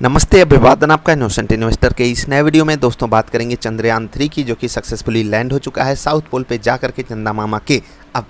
नमस्ते, अभिवादन आपका इनोसेंट इन्वेस्टर के इस नए वीडियो में। दोस्तों, बात करेंगे चंद्रयान-3 की, जो कि सक्सेसफुली लैंड हो चुका है साउथ पोल पे जाकर के चंदा मामा के। अब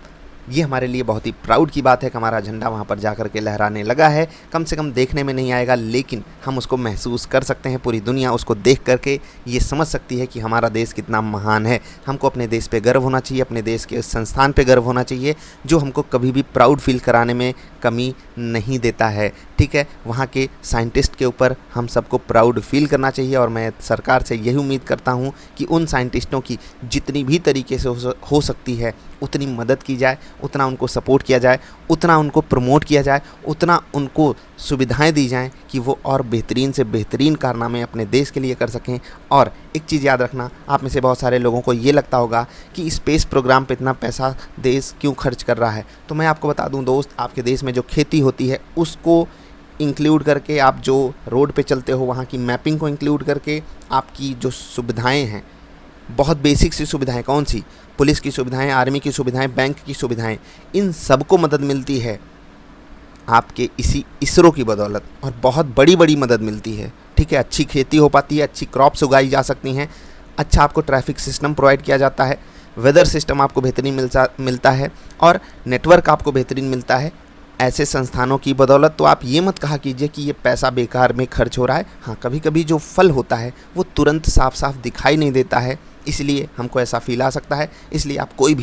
ये हमारे लिए बहुत ही प्राउड की बात है कि हमारा झंडा वहाँ पर जाकर के लहराने लगा है। कम से कम देखने में नहीं आएगा, लेकिन हम उसको महसूस कर सकते हैं। पूरी दुनिया उसको देख करके ये समझ सकती है कि हमारा देश कितना महान है। हमको अपने देश पे गर्व होना चाहिए, अपने देश के उस संस्थान पे गर्व होना चाहिए जो हमको कभी भी प्राउड फील कराने में कमी नहीं देता है। ठीक है, वहाँ के साइंटिस्ट के ऊपर हम सबको प्राउड फील करना चाहिए और मैं सरकार से यही उम्मीद करता हूँ कि उन साइंटिस्टों की जितनी भी तरीके से हो सकती है उतनी मदद की जाए, उतना उनको सपोर्ट किया जाए, उतना उनको प्रमोट किया जाए, उतना उनको सुविधाएं दी जाएं कि वो और बेहतरीन से बेहतरीन कारनामे अपने देश के लिए कर सकें। और एक चीज़ याद रखना, आप में से बहुत सारे लोगों को ये लगता होगा कि स्पेस प्रोग्राम पे इतना पैसा देश क्यों खर्च कर रहा है। तो मैं आपको बता दूं दोस्त, आपके देश में जो खेती होती है उसको इंक्लूड करके, आप जो रोड पे चलते हो वहाँ की मैपिंग को इंक्लूड करके, आपकी जो सुविधाएं हैं, बहुत बेसिक सी सुविधाएं, कौन सी, पुलिस की सुविधाएं, आर्मी की सुविधाएं, बैंक की सुविधाएं, इन सबको मदद मिलती है आपके इसी इसरो की बदौलत, और बहुत बड़ी बड़ी मदद मिलती है। ठीक है, अच्छी खेती हो पाती है, अच्छी क्रॉप्स उगाई जा सकती हैं, अच्छा आपको ट्रैफिक सिस्टम प्रोवाइड किया जाता है, वेदर सिस्टम आपको बेहतरीन मिलता है और नेटवर्क आपको बेहतरीन मिलता है ऐसे संस्थानों की बदौलत। तो आप ये मत कहा कीजिए कि ये पैसा बेकार में खर्च हो रहा है। हाँ, कभी कभी जो फल होता है वो तुरंत साफ साफ दिखाई नहीं देता है, इसलिए हमको ऐसा फील आ सकता है। इसलिए आप कोई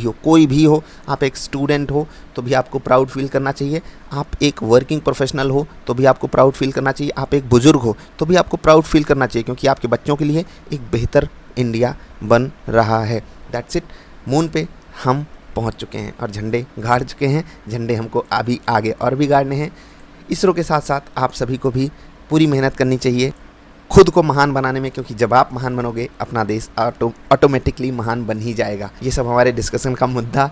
भी हो, आप एक स्टूडेंट हो तो भी आपको प्राउड फील करना चाहिए, आप एक वर्किंग प्रोफेशनल हो तो भी आपको प्राउड फील करना चाहिए, आप एक बुज़ुर्ग हो तो भी आपको प्राउड फील करना चाहिए, क्योंकि आपके बच्चों के लिए एक बेहतर इंडिया बन रहा है। That's it. मून पे हम पहुंच चुके हैं और झंडे गाड़ चुके हैं। झंडे हमको अभी आगे और भी गाड़ने हैं। इसरो के साथ साथ आप सभी को भी पूरी मेहनत करनी चाहिए खुद को महान बनाने में, क्योंकि जब आप महान बनोगे अपना देश ऑटोमेटिकली महान बन ही जाएगा। ये सब हमारे डिस्कशन का मुद्दा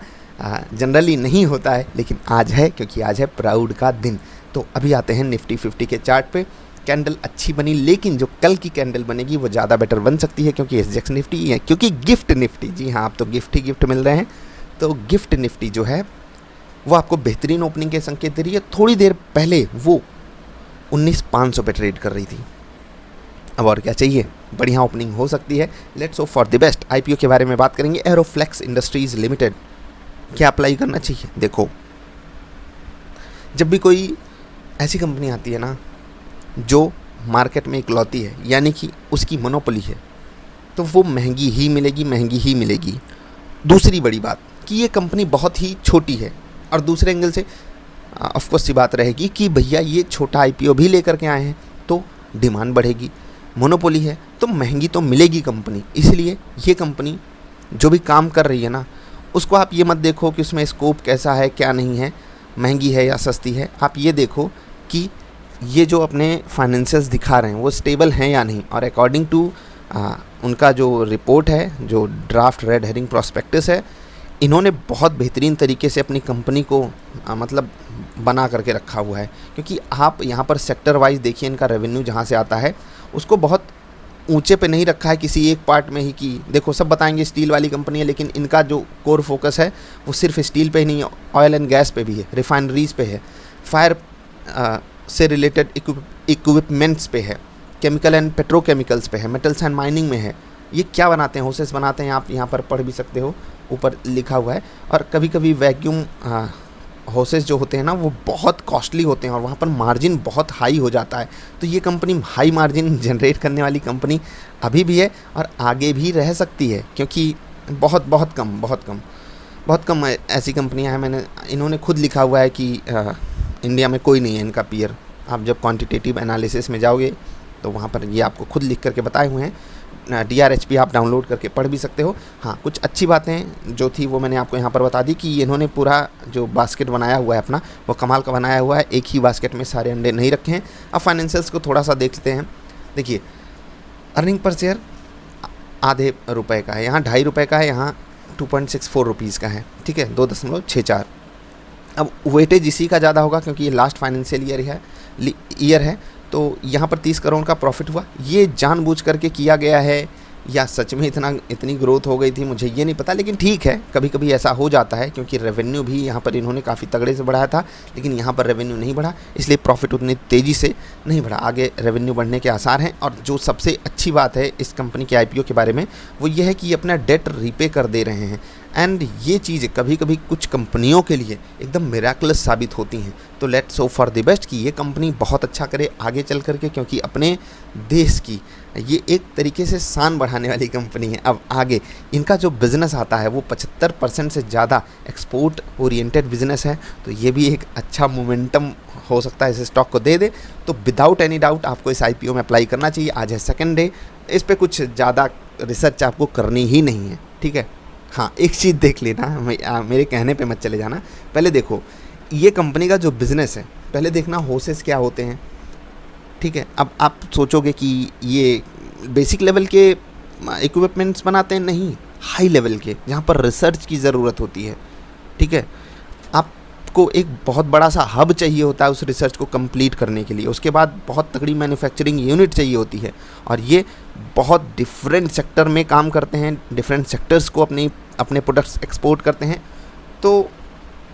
जनरली नहीं होता है, लेकिन आज है, क्योंकि आज है प्राउड का दिन। तो अभी आते हैं निफ्टी 50 के चार्ट पे। कैंडल अच्छी बनी, लेकिन जो कल की कैंडल बनेगी वो ज़्यादा बेटर बन सकती है, क्योंकि एसजेक्स निफ्टी है, क्योंकि गिफ्ट निफ्टी, जी हाँ, आप तो गिफ्ट ही गिफ्ट मिल रहे हैं। तो गिफ्ट निफ्टी जो है वो आपको बेहतरीन ओपनिंग के संकेत दे रही है। थोड़ी देर पहले वो 19,500 पे ट्रेड कर रही थी। अब और क्या चाहिए, बढ़िया ओपनिंग हो सकती है। Let's hope for the best. IPO के बारे में बात करेंगे। एरोफ्लेक्स इंडस्ट्रीज लिमिटेड, क्या अप्लाई करना चाहिए? देखो, जब भी कोई ऐसी कंपनी आती है ना जो मार्केट में इकलौती है, यानी कि उसकी मोनोपोली है, तो वो महंगी ही मिलेगी, महंगी ही मिलेगी। दूसरी बड़ी बात कि ये कंपनी बहुत ही छोटी है, और दूसरे एंगल से ऑफकोर्स सी बात रहेगी कि भैया ये छोटा आईपीओ भी लेकर के आए हैं तो डिमांड बढ़ेगी। मोनोपोली है तो महंगी तो मिलेगी कंपनी, इसलिए ये कंपनी जो भी काम कर रही है ना, उसको आप ये मत देखो कि उसमें स्कोप कैसा है क्या नहीं है, महंगी है या सस्ती है। आप ये देखो कि ये जो अपने फाइनेंशियल्स दिखा रहे हैं वो स्टेबल हैं या नहीं। और अकॉर्डिंग टू उनका जो रिपोर्ट है, जो ड्राफ्ट रेड हेरिंग प्रॉस्पेक्टस है, इन्होंने बहुत बेहतरीन तरीके से अपनी कंपनी को मतलब बना करके रखा हुआ है। क्योंकि आप यहाँ पर सेक्टर वाइज देखिए, इनका रेवेन्यू जहाँ से आता है उसको बहुत ऊंचे पे नहीं रखा है किसी एक पार्ट में ही कि देखो सब बताएंगे स्टील वाली कंपनी है, लेकिन इनका जो कोर फोकस है वो सिर्फ स्टील पे ही नहीं है, ऑयल एंड गैस पे भी है, रिफाइनरीज पे है, फायर से रिलेटेड इक्विपमेंट्स पे है, केमिकल एंड पेट्रोकेमिकल्स पे है, मेटल्स एंड माइनिंग में है। ये क्या बनाते हैं? होसेस बनाते हैं, आप यहाँ पर पढ़ भी सकते हो, ऊपर लिखा हुआ है। और कभी कभी वैक्यूम होसेस जो होते हैं ना वो बहुत कॉस्टली होते हैं और वहाँ पर मार्जिन बहुत हाई हो जाता है। तो ये कंपनी हाई मार्जिन जनरेट करने वाली कंपनी अभी भी है और आगे भी रह सकती है, क्योंकि बहुत कम ऐसी कंपनियाँ हैं। इन्होंने खुद लिखा हुआ है कि इंडिया में कोई नहीं है इनका पीयर। आप जब क्वांटिटेटिव एनालिसिस में जाओगे तो वहाँ पर ये आपको खुद लिख करके बताए हुए हैं। DRHP आप डाउनलोड करके पढ़ भी सकते हो। हाँ, कुछ अच्छी बातें जो थी वो मैंने आपको यहाँ पर बता दी कि इन्होंने पूरा जो बास्केट बनाया हुआ है अपना, वो कमाल का बनाया हुआ है। एक ही बास्केट में सारे अंडे नहीं रखे हैं। अब फाइनेंशियल्स को थोड़ा सा देख लेते हैं। देखिए, अर्निंग पर शेयर आधे रुपए का है, यहाँ 2.5 रुपये का है, यहाँ 2.64 रुपीज़ का है। ठीक है, 2.64। अब वेटेज इसी का ज़्यादा होगा क्योंकि ये लास्ट फाइनेंशियल ईयर है। तो यहाँ पर 30 करोड़ का प्रॉफिट हुआ। ये जानबूझ करके किया गया है या सच में इतनी ग्रोथ हो गई थी, मुझे ये नहीं पता। लेकिन ठीक है, कभी कभी ऐसा हो जाता है, क्योंकि रेवेन्यू भी यहाँ पर इन्होंने काफ़ी तगड़े से बढ़ाया था, लेकिन यहाँ पर रेवेन्यू नहीं बढ़ा, इसलिए प्रॉफिट उतनी तेज़ी से नहीं बढ़ा। आगे रेवेन्यू बढ़ने के आसार हैं। और जो सबसे अच्छी बात है इस कंपनी के आईपीओ के बारे में, वो ये है कि ये अपना डेट रीपे कर दे रहे हैं। एंड ये चीज़ कभी कभी कुछ कंपनियों के लिए एकदम मिराकुलस साबित होती हैं। तो let's hope for the best कि ये कंपनी बहुत अच्छा करे आगे चल करके, क्योंकि अपने देश की ये एक तरीके से शान बढ़ाने वाली कंपनी है। अब आगे इनका जो बिज़नेस आता है वो 75% से ज़्यादा एक्सपोर्ट ओरिएंटेड बिजनेस है। तो ये भी एक अच्छा मोमेंटम हो सकता है इस स्टॉक को दे दे। तो विदाउट एनी डाउट आपको इस आईपीओ में अप्लाई करना चाहिए। आज है सेकंड डे, इस पर कुछ ज़्यादा रिसर्च आपको करनी ही नहीं है, ठीक है। हाँ, एक चीज़ देख लेना, मेरे कहने पे मत चले जाना। पहले देखो ये कंपनी का जो बिज़नेस है, पहले देखना होसेस क्या होते हैं, ठीक है। अब आप सोचोगे कि ये बेसिक लेवल के इक्विपमेंट्स बनाते हैं, नहीं, हाई लेवल के, जहाँ पर रिसर्च की ज़रूरत होती है, ठीक है। आपको एक बहुत बड़ा सा हब चाहिए होता है उस रिसर्च को कंप्लीट करने के लिए। उसके बाद बहुत तगड़ी मैन्युफैक्चरिंग यूनिट चाहिए होती है, और ये बहुत डिफरेंट सेक्टर में काम करते हैं, डिफरेंट सेक्टर्स को अपने प्रोडक्ट्स एक्सपोर्ट करते हैं, तो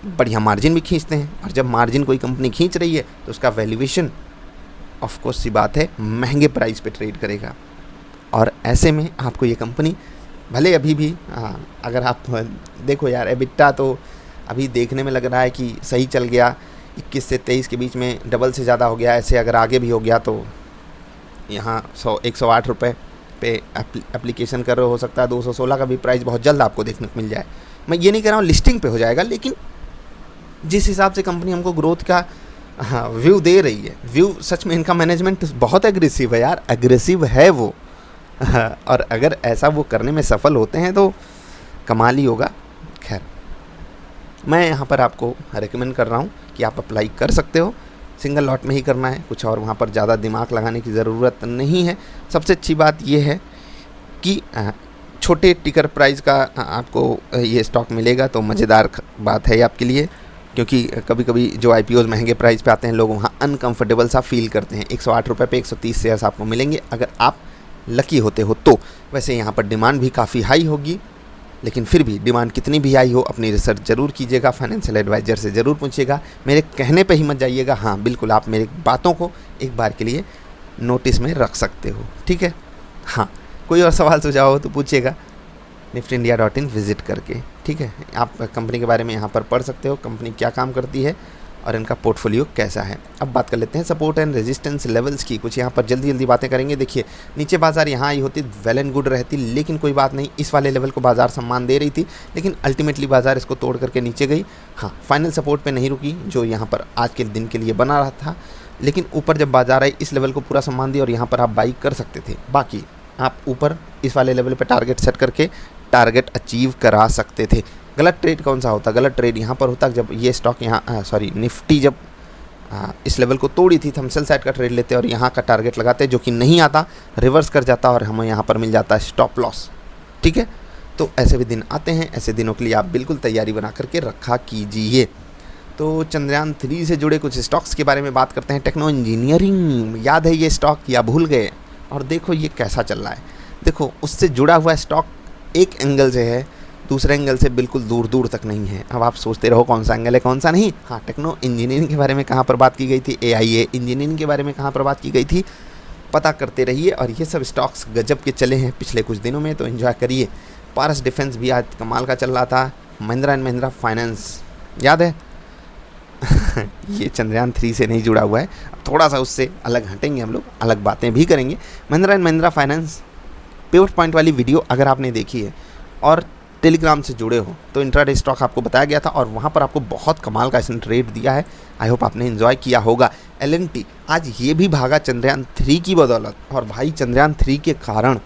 बढ़िया मार्जिन भी खींचते हैं। और जब मार्जिन कोई कंपनी खींच रही है तो उसका वैल्यूएशन ऑफ कोर्स सी बात है महंगे प्राइस पे ट्रेड करेगा। और ऐसे में आपको ये कंपनी भले अभी भी, अगर आप देखो यार, एबिटा तो अभी देखने में लग रहा है कि सही चल गया, 21 से 23 के बीच में डबल से ज़्यादा हो गया। ऐसे अगर आगे भी हो गया तो यहाँ 108 रुपये पे एप्लीकेशन कर रहे हो सकता है 216 का भी प्राइस बहुत जल्द आपको देखने को मिल जाए। मैं ये नहीं कह रहा हूँ लिस्टिंग पे हो जाएगा, लेकिन जिस हिसाब से कंपनी हमको ग्रोथ का व्यू दे रही है, व्यू सच में इनका मैनेजमेंट बहुत एग्रेसिव है यार, एग्रेसिव है वो। और अगर ऐसा वो करने में सफल होते हैं तो कमाल ही होगा। खैर, मैं यहाँ पर आपको रेकमेंड कर रहा हूँ कि आप अप्लाई कर सकते हो, सिंगल लॉट में ही करना है, कुछ और वहाँ पर ज़्यादा दिमाग लगाने की ज़रूरत नहीं है। सबसे अच्छी बात ये है कि छोटे टिकर प्राइस का आपको ये स्टॉक मिलेगा, तो मज़ेदार बात है आपके लिए, क्योंकि कभी कभी जो आईपीओज महंगे प्राइस पे आते हैं, लोग वहाँ अनकंफर्टेबल सा फील करते हैं। 108 रुपये पे 130 शेयर्स आपको मिलेंगे अगर आप लकी होते हो तो। वैसे यहाँ पर डिमांड भी काफ़ी हाई होगी, लेकिन फिर भी डिमांड कितनी भी हाई हो, अपनी रिसर्च ज़रूर कीजिएगा, फाइनेंशियल एडवाइज़र से ज़रूर पूछिएगा, मेरे कहने पे ही मत जाइएगा। हाँ बिल्कुल, आप मेरी बातों को एक बार के लिए नोटिस में रख सकते हो, ठीक है। हाँ, कोई और सवाल सुझाव हो तो पूछिएगा niftyindia.in विज़िट करके, ठीक है। आप कंपनी के बारे में यहाँ पर पढ़ सकते हो, कंपनी क्या काम करती है और इनका पोर्टफोलियो कैसा है। अब बात कर लेते हैं सपोर्ट एंड रेजिस्टेंस लेवल्स की। कुछ यहाँ पर जल्दी बातें करेंगे। देखिए, नीचे बाजार यहाँ आई होती वेल एंड गुड रहती, लेकिन कोई बात नहीं, इस वाले लेवल को बाजार सम्मान दे रही थी, लेकिन अल्टीमेटली बाजार इसको तोड़ करके नीचे गई। हाँ, फाइनल सपोर्ट पे नहीं रुकी जो यहाँ पर आज के दिन के लिए बना रहा था, लेकिन ऊपर जब बाजार आई इस लेवल को पूरा सम्मान दिया और यहाँ पर आप बाई कर सकते थे। बाकी आप ऊपर इस वाले लेवल पर टारगेट सेट करके टारगेट अचीव करा सकते थे। गलत ट्रेड कौन सा होता? गलत ट्रेड यहाँ पर होता जब ये स्टॉक यहाँ निफ्टी जब इस लेवल को तोड़ी थी, तो हम सेल साइड का ट्रेड लेते और यहाँ का टारगेट लगाते, जो कि नहीं आता, रिवर्स कर जाता और हमें यहाँ पर मिल जाता है स्टॉप लॉस, ठीक है। तो ऐसे भी दिन आते हैं, ऐसे दिनों के लिए आप बिल्कुल तैयारी बना करके रखा कीजिए। तो चंद्रयान 3 से जुड़े कुछ स्टॉक्स के बारे में बात करते हैं। टेक्नो इंजीनियरिंग, याद है ये स्टॉक या भूल गए? और देखो ये कैसा चल रहा है। देखो, उससे जुड़ा हुआ स्टॉक एक एंगल से है, दूसरे एंगल से बिल्कुल दूर दूर तक नहीं है। अब आप सोचते रहो कौन सा एंगल है कौन सा नहीं। हाँ, टेक्नो इंजीनियरिंग के बारे में कहाँ पर बात की गई थी, AIA इंजीनियरिंग के बारे में कहाँ पर बात की गई थी, पता करते रहिए। और ये सब स्टॉक्स गजब के चले हैं पिछले कुछ दिनों में, तो एंजॉय करिए। पारस डिफेंस भी आज कमाल का चल रहा था। महिंद्रा एंड महिंद्रा फाइनेंस, याद है? ये चंद्रयान 3 से नहीं जुड़ा हुआ है, थोड़ा सा उससे अलग हटेंगे हम लोग, अलग बातें भी करेंगे। Mahindra and Mahindra finance pivot point वाली वीडियो अगर आपने देखी है और टेलीग्राम से जुड़े हो तो इंट्राडे स्टॉक आपको बताया गया था और वहाँ पर आपको बहुत कमाल का इसने रेट दिया है। आई होप आपने एंजॉय किया होगा। L&T आज ये भी भागा चंद्रयान 3 की बदौलत, और भाई चंद्रयान 3 के कारण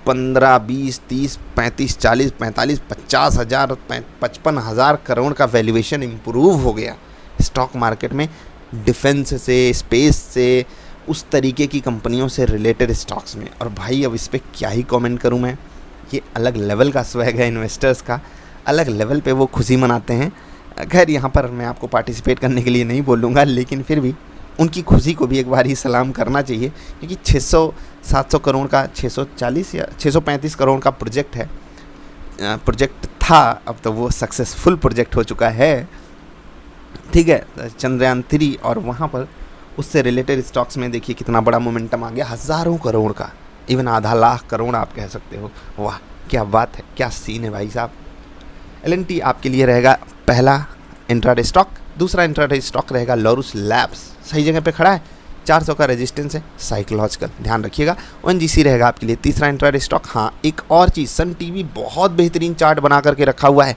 15, 20, 30, 35, 40, 45, 50 हज़ार 55 हज़ार करोड़ का वैल्यूएशन इम्प्रूव हो गया स्टॉक मार्केट में, डिफेंस से, स्पेस से, उस तरीके की कंपनियों से रिलेटेड स्टॉक्स में। और भाई अब इस पर क्या ही कमेंट करूं मैं, ये अलग लेवल का स्वैग है इन्वेस्टर्स का, अलग लेवल पे वो खुशी मनाते हैं। खैर यहाँ पर मैं आपको पार्टिसिपेट करने के लिए नहीं बोलूँगा, लेकिन फिर भी उनकी खुशी को भी एक बार ही सलाम करना चाहिए, क्योंकि 600-700 करोड़ का 640 या 635 करोड़ का प्रोजेक्ट था, अब तो वो सक्सेसफुल प्रोजेक्ट हो चुका है, ठीक है, चंद्रयान 3। और वहाँ पर उससे रिलेटेड स्टॉक्स में देखिए कितना बड़ा मोमेंटम आ गया, हज़ारों करोड़ का, इवन आधा लाख करोड़ आप कह सकते हो। वाह क्या बात है, क्या सीन है भाई साहब। L&T आपके लिए रहेगा पहला इंट्राडे स्टॉक। दूसरा इंट्राडे स्टॉक रहेगा लॉरस लैब्स, सही जगह पे खड़ा है, 400 का रेजिस्टेंस है, साइकोलॉजिकल, ध्यान रखिएगा। ONGC रहेगा आपके लिए तीसरा इंट्राडे स्टॉक। हाँ एक और चीज़, सन टीवी बहुत बेहतरीन चार्ट बना करके रखा हुआ है,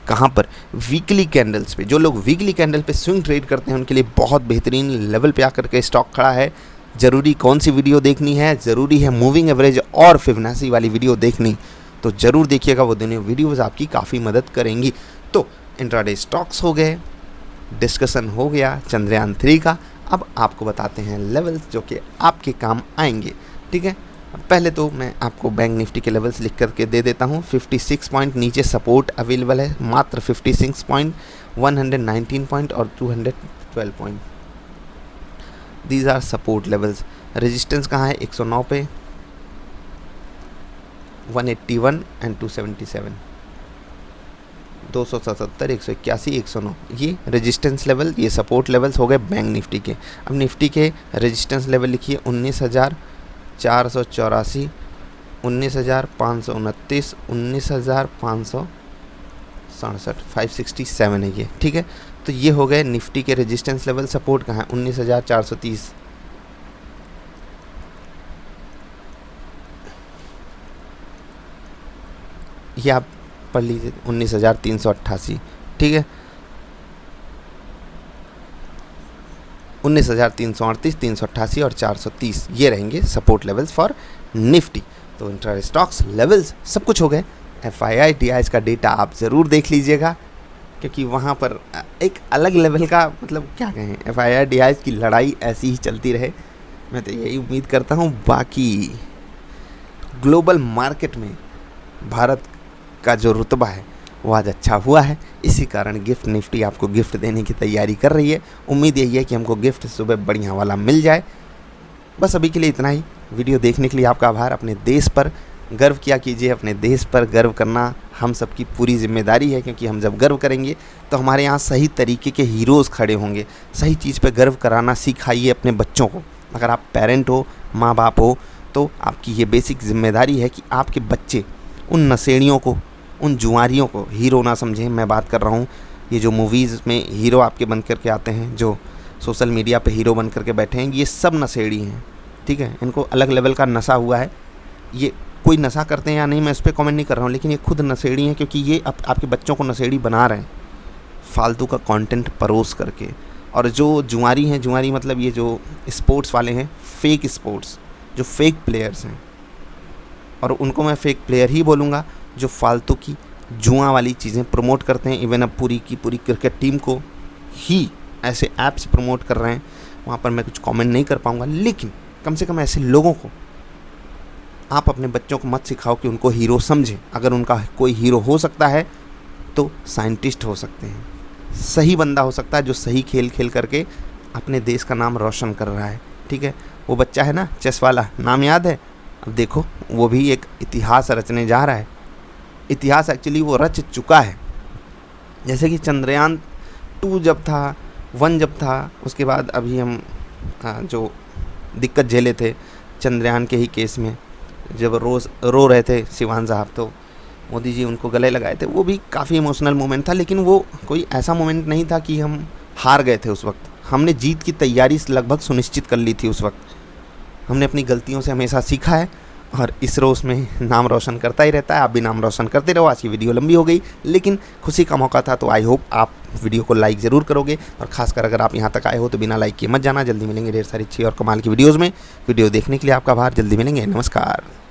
कहाँ पर, वीकली कैंडल्स पे। जो लोग वीकली कैंडल पे स्विंग ट्रेड करते हैं उनके लिए बहुत बेहतरीन लेवल पे आकर के स्टॉक खड़ा है। ज़रूरी कौन सी वीडियो देखनी है, ज़रूरी है मूविंग एवरेज और फिबोनाची वाली वीडियो देखनी, तो ज़रूर देखिएगा, वो दोनों वीडियोज़ आपकी काफ़ी मदद करेंगी। तो इंट्राडे स्टॉक्स हो गए, डिस्कशन हो गया चंद्रयान 3 का। अब आपको बताते हैं लेवल्स जो कि आपके काम आएंगे, ठीक है। पहले तो मैं आपको बैंक निफ्टी के लेवल्स लिख करके दे देता हूँ। 56 पॉइंट नीचे सपोर्ट अवेलेबल है, मात्र 56 पॉइंट, 119 पॉइंट और 212 point, these are support levels. Resistance कहाँ है, 109 पे, 181 एंड 277, 277, 181, 109, ये रेजिस्टेंस लेवल, ये सपोर्ट लेवल्स हो गए बैंक निफ्टी के। अब निफ्टी के रेजिस्टेंस लेवल लिखिए, 19,484, 19,529, 19,567, 567 है ये, ठीक है। तो ये हो गए निफ्टी के रेजिस्टेंस लेवल। सपोर्ट कहाँ है, 19,430, ये आप पढ़ लीजिए, 19,388, ठीक है, 19,338, 388 और 430, ये रहेंगे सपोर्ट लेवल्स फॉर निफ्टी। तो इंट्रा स्टॉक्स लेवल्स सब कुछ हो गए। FII DIs का डेटा आप ज़रूर देख लीजिएगा, क्योंकि वहाँ पर एक अलग लेवल का, मतलब क्या कहें, FII DIs की लड़ाई ऐसी ही चलती रहे, मैं तो यही उम्मीद करता हूँ। बाकी ग्लोबल मार्केट में भारत का जो रुतबा है वो आज अच्छा हुआ है, इसी कारण गिफ्ट निफ्टी आपको गिफ्ट देने की तैयारी कर रही है। उम्मीद यही है कि हमको गिफ्ट सुबह बढ़िया वाला मिल जाए। बस अभी के लिए इतना ही। वीडियो देखने के लिए आपका आभार। अपने देश पर गर्व किया कीजिए, अपने देश पर गर्व करना हम सबकी पूरी जिम्मेदारी है, क्योंकि हम जब गर्व करेंगे तो हमारे यहाँ सही तरीके के हीरोज़ खड़े होंगे। सही चीज़ पर गर्व कराना सिखाइए अपने बच्चों को। अगर आप पेरेंट हो, माँ बाप हो, तो आपकी ये बेसिक जिम्मेदारी है कि आपके बच्चे उन नशेड़ियों को, उन जुआरियों को हीरो ना समझें। मैं बात कर रहा हूँ ये जो मूवीज़ में हीरो आपके बन करके आते हैं, जो सोशल मीडिया पे हीरो बन करके बैठे हैं, ये सब नशेड़ी हैं, ठीक है। इनको अलग लेवल का नशा हुआ है। ये कोई नशा करते हैं या नहीं मैं इस पर कमेंट नहीं कर रहा हूँ, लेकिन ये खुद नशेड़ी हैं, क्योंकि ये आपके बच्चों को नशेड़ी बना रहे हैं फालतू का कंटेंट परोस करके। और जो जुआरी हैं, जुआरी मतलब ये जो स्पोर्ट्स वाले हैं, फेक स्पोर्ट्स, जो फेक प्लेयर्स हैं, और उनको मैं फेक प्लेयर ही बोलूँगा, जो फालतू की जुआ वाली चीज़ें प्रमोट करते हैं। इवन अब पूरी की पूरी क्रिकेट टीम को ही ऐसे ऐप्स प्रमोट कर रहे हैं, वहाँ पर मैं कुछ कमेंट नहीं कर पाऊँगा, लेकिन कम से कम ऐसे लोगों को आप अपने बच्चों को मत सिखाओ कि उनको हीरो समझें। अगर उनका कोई हीरो हो सकता है तो साइंटिस्ट हो सकते हैं, सही बंदा हो सकता है जो सही खेल खेल करके अपने देश का नाम रोशन कर रहा है, ठीक है। वो बच्चा है ना चेस वाला, नाम याद है? अब देखो वो भी एक इतिहास रचने जा रहा है। इतिहास एक्चुअली वो रच चुका है। जैसे कि चंद्रयान 2 जब था, 1 जब था, उसके बाद अभी हम जो दिक्कत झेले थे चंद्रयान के ही केस में, जब रो रहे थे सिवान साहब, तो मोदी जी उनको गले लगाए थे, वो भी काफ़ी इमोशनल मोमेंट था। लेकिन वो कोई ऐसा मोमेंट नहीं था कि हम हार गए थे। उस वक्त हमने जीत की तैयारी लगभग सुनिश्चित कर ली थी। उस वक्त हमने अपनी गलतियों से हमेशा सीखा है और इस रोज़ में नाम रोशन करता ही रहता है। आप भी नाम रोशन करते रहो। आज की वीडियो लंबी हो गई, लेकिन खुशी का मौका था, तो आई होप आप वीडियो को लाइक ज़रूर करोगे। और खासकर अगर आप यहाँ तक आए हो तो बिना लाइक किए मत जाना। जल्दी मिलेंगे ढेर सारी अच्छी और कमाल की वीडियोज़ में। वीडियो देखने के लिए आपका आभार। जल्दी मिलेंगे, नमस्कार।